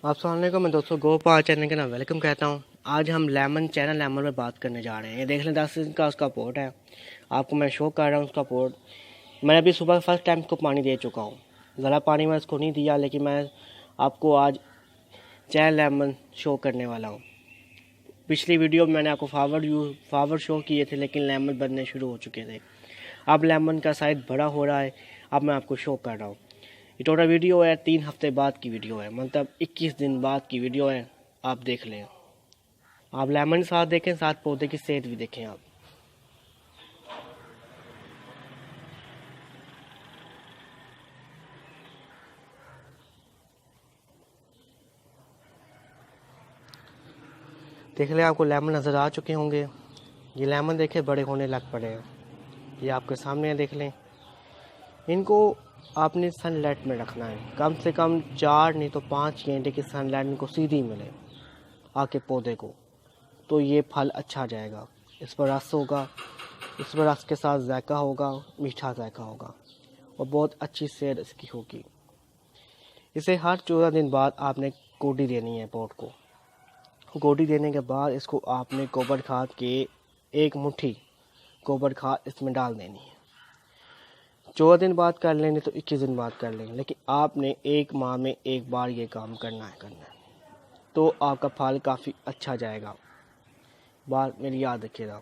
अस्सलामुअलैकुम। मैं दोस्तों गोपाल चैनल के नाम वेलकम कहता हूँ। आज हम लेमन में बात करने जा रहे हैं। ये देख लें 10 दिन का उसका पोर्ट है। आपको मैं शो कर रहा हूँ उसका पोर्ट। मैंने अभी सुबह फर्स्ट टाइम इसको पानी दे चुका हूँ। ज़्यादा पानी मैं इसको नहीं दिया, लेकिन मैं आपको आज चैन लेमन शो करने वाला हूँ। पिछली वीडियो में मैंने आपको फ्लावर शो किए थे, लेकिन लेमन बनने शुरू हो चुके थे। अब लेमन का साइज बड़ा हो रहा है। अब मैं आपको शो कर रहा हूँ। ये टोटल वीडियो है 3 हफ्ते बाद की वीडियो है, मतलब 21 दिन बाद की वीडियो है। आप देख लें। आप लेमन साथ देखें, साथ पौधे की सेहत भी देखें। आप देख लें, आपको लेमन नज़र आ चुके होंगे। ये लेमन देखे बड़े होने लग पड़े हैं। ये आपके सामने है, देख लें। इनको आपने सनलाइट में रखना है। कम से कम 4 नहीं तो 5 घंटे की सनलाइट इनको सीधी मिले आके पौधे को, तो ये फल अच्छा जाएगा। इस पर रस होगा, इस पर रस के साथ जायका होगा, मीठा जायका होगा और बहुत अच्छी सेहत इसकी होगी। इसे हर 14 दिन बाद आपने गोडी देनी है पॉट को। गोडी देने के बाद इसको आपने गोबर खाद के 1 मुट्ठी गोबर खाद इसमें डाल देनी है। 14 दिन बाद कर लेंगे तो 21 दिन बाद कर लेंगे, लेकिन आपने 1 माह में 1 बार ये काम करना है। तो आपका फल काफ़ी अच्छा जाएगा। बात मेरी याद रखिएगा।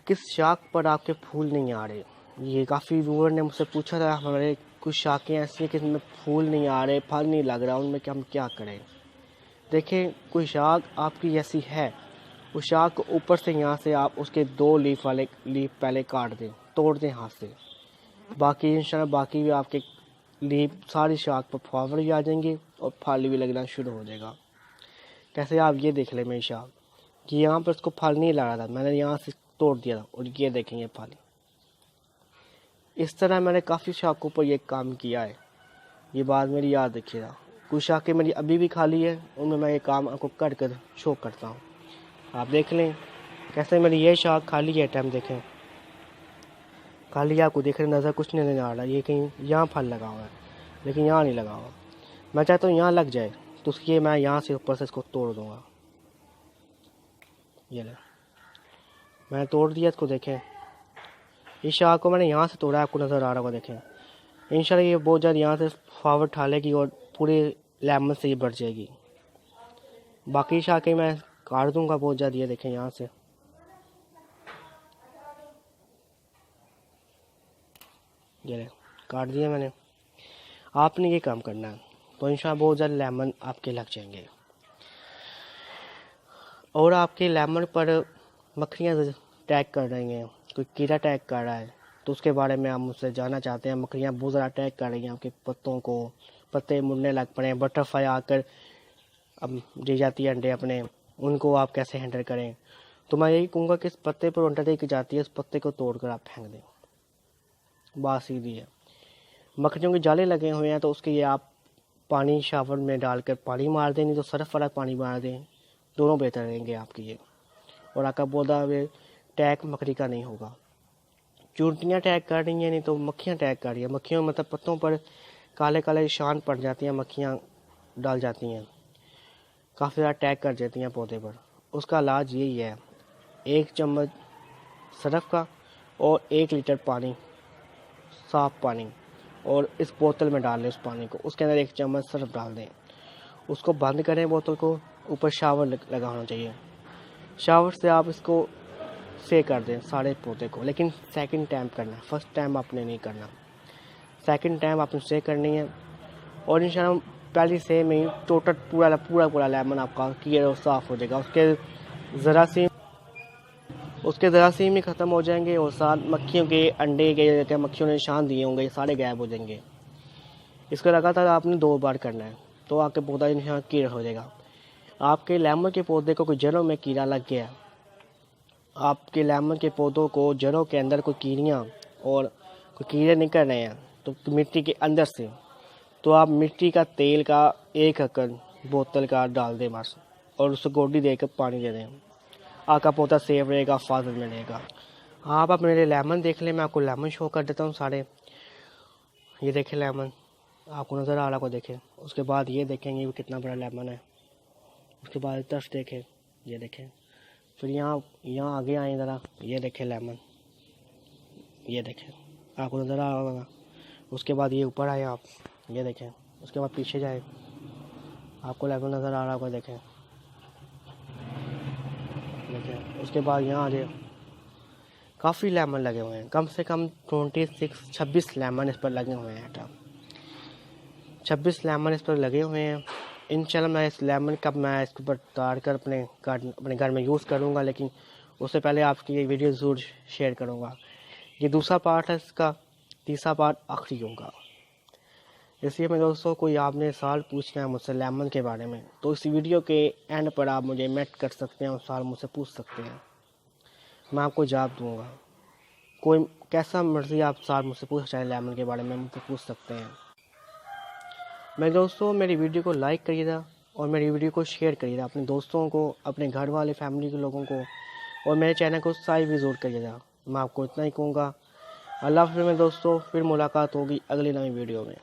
किस शाख पर आपके फूल नहीं आ रहे? ये काफ़ी व्यूअर ने मुझसे पूछा था। हमारे कुछ शाखें ऐसी हैं कि जिनमें फूल नहीं आ रहे, फल नहीं लग रहा, उनमें कि हम क्या करें। देखें, कोई शाख आपकी ऐसी है, उस शाख को ऊपर से यहाँ से आप उसके 2 लीफ पहले काट दें, तोड़ दें हाथ से। बाकी इंशाल्लाह बाकी भी आपके लीफ सारी शाख पर फ्लावर भी आ जाएंगे और फल भी लगना शुरू हो जाएगा। कैसे, आप ये देख लें मेरी शाख कि यहाँ पर उसको फल नहीं लगा था, मैंने यहाँ से तोड़ दिया था और ये देखेंगे फल। इस तरह मैंने काफ़ी शाखों पर यह काम किया है। ये बात मेरी याद रखिएगा। कुछ शाखें मेरी अभी भी खाली है, उनमें मैं ये काम आपको कर कर शो करता हूँ। आप देख लें कैसे मेरी ये शाख खाली है। टाइम देखें, खाली आपको देख रहे नज़र कुछ नहीं आ रहा। ये कहीं यहाँ फल लगा हुआ है, लेकिन यहाँ नहीं लगा हुआ। मैं चाहता हूँ यहाँ लग जाए, तो उसके मैं यहाँ से ऊपर से इसको तोड़ दूँगा। ये ले, मैंने तोड़ दिया इसको। देखें, इस शाख को मैंने यहाँ से तोड़ा, आपको नज़र आ रहा होगा। देखें, इंशाल्लाह ये बहुत ज़्यादा यहाँ से फ्लावर ठालेगी और पूरे लेमन से ये बढ़ जाएगी। बाकी शाखें मैं काट दूंगा बहुत ज़्यादा। ये देखें, यहाँ से ये काट दिया मैंने। आपने ये काम करना है, तो इंशाल्लाह बहुत ज़्यादा लेमन आपके लग जाएंगे। और आपके लेमन पर मक्खियाँ अटैक कर रही हैं, कोई कीड़ा अटैक कर रहा है, तो उसके बारे में आप मुझसे जानना चाहते हैं। मक्खियाँ बहुत ज़्यादा अटैक कर रही हैं आपके पत्तों को, पत्ते मुड़ने लग पड़े हैं, बटरफ्लाई आकर अब दे जाती है अंडे अपने, उनको आप कैसे हैंडल करें। तो मैं यही कहूँगा कि इस पत्ते पर अंडा दे के जाती है, इस पत्ते को तोड़कर आप फेंक दें। बात सीधी है। मक्खियों के जाले लगे हुए हैं, तो उसके लिए आप पानी शावर में डालकर पानी मार दें, नहीं तो सरफ वाला पानी मार दें, दोनों बेहतर रहेंगे आपके लिए। और आपका पौधा अटैक मकड़ी का नहीं होगा। चूंटियाँ अटैक कर रही हैं, नहीं तो मक्खियाँ अटैक कर रही हैं। मक्खियों मतलब पत्तों पर काले काले निशान पड़ जाती हैं, मक्खियाँ डाल जाती हैं, काफ़ी ज़्यादा अटैक कर जाती हैं पौधे पर। उसका इलाज यही है, 1 चम्मच सरफ का और 1 लीटर पानी, साफ़ पानी, और इस बोतल में डाल लें उस पानी को। उसके अंदर 1 चम्मच सरफ डाल दें, उसको बंद करें बोतल को। ऊपर शावर लगा होना चाहिए। शावर से आप इसको से कर दें सारे पौधे को, लेकिन सेकंड टाइम करना है, फर्स्ट टाइम आपने नहीं करना। सेकंड टाइम आपने से करनी है। और इंशाल्लाह पहली से में ही टोटल पूरा लेमन आपका क्लियर और साफ़ हो जाएगा। उसके जरासीम ही ख़त्म हो जाएंगे, और साथ मक्खियों के अंडे के मक्खियों ने निशान दिए होंगे, ये सारे गायब हो जाएंगे। इसको लगातार आपने 2 बार करना है, तो आपके पौधा निशान क्लियर हो जाएगा। आपके लेमन के पौधे को कोई जड़ों में कीड़ा लग गया, आपके लेमन के पौधों को जड़ों के अंदर कोई कीड़ियाँ और कोई कीड़े निकल रहे हैं, तो मिट्टी के अंदर से, तो आप मिट्टी का तेल का 1 एकड़ बोतल का डाल दें बस, और उसको गोडी देकर पानी दे दें। आपका पौधा सेफ रहेगा, फाजल में रहेगा। आप मेरे लेमन देख लें, मैं आपको लेमन शो कर देता हूँ सारे। ये देखें लेमन, आपको नज़र आ रहा को देखें। उसके बाद ये देखेंगे कि कितना बड़ा लेमन है। उसके बाद इधर देखें, ये देखें। फिर यहाँ आगे आए ज़रा, ये देखें लेमन, ये देखें, आपको नज़र आ रहा होगा। उसके बाद ये ऊपर आए आप, ये देखें। उसके बाद पीछे जाए, आपको लेमन नज़र आ रहा होगा, देखें देखें। उसके बाद यहाँ आ जाए, काफ़ी लेमन लगे हुए हैं, कम से कम 26 लेमन इस पर लगे हुए हैं। 26 लेमन इस पर लगे हुए हैं। इंशाल्लाह मैं इस लेमन का मैं इसके ऊपर उतार कर अपने घर में यूज़ करूँगा, लेकिन उससे पहले आपकी ये वीडियो ज़रूर शेयर करूँगा। ये दूसरा पार्ट है इसका, तीसरा पार्ट आखिरी होगा। इसलिए मेरे दोस्तों, कोई आपने सवाल पूछना है मुझसे लेमन के बारे में, तो इस वीडियो के एंड पर आप मुझे मेट कर सकते हैं और सवाल मुझसे पूछ सकते हैं, मैं आपको जवाब दूँगा। कोई कैसा मर्ज़ी आप सवाल मुझसे पूछ चाहे लेमन के बारे में मुझसे पूछ सकते हैं। मेरे दोस्तों, मेरी वीडियो को लाइक करिएगा और मेरी वीडियो को शेयर करिएगा अपने दोस्तों को, अपने घर वाले फैमिली के लोगों को, और मेरे चैनल को सब्सक्राइब भी ज़रूर करिएगा। मैं आपको इतना ही कहूँगा। अल्लाह हाफ़िज़ मेरे दोस्तों, फिर मुलाकात होगी अगली नई वीडियो में।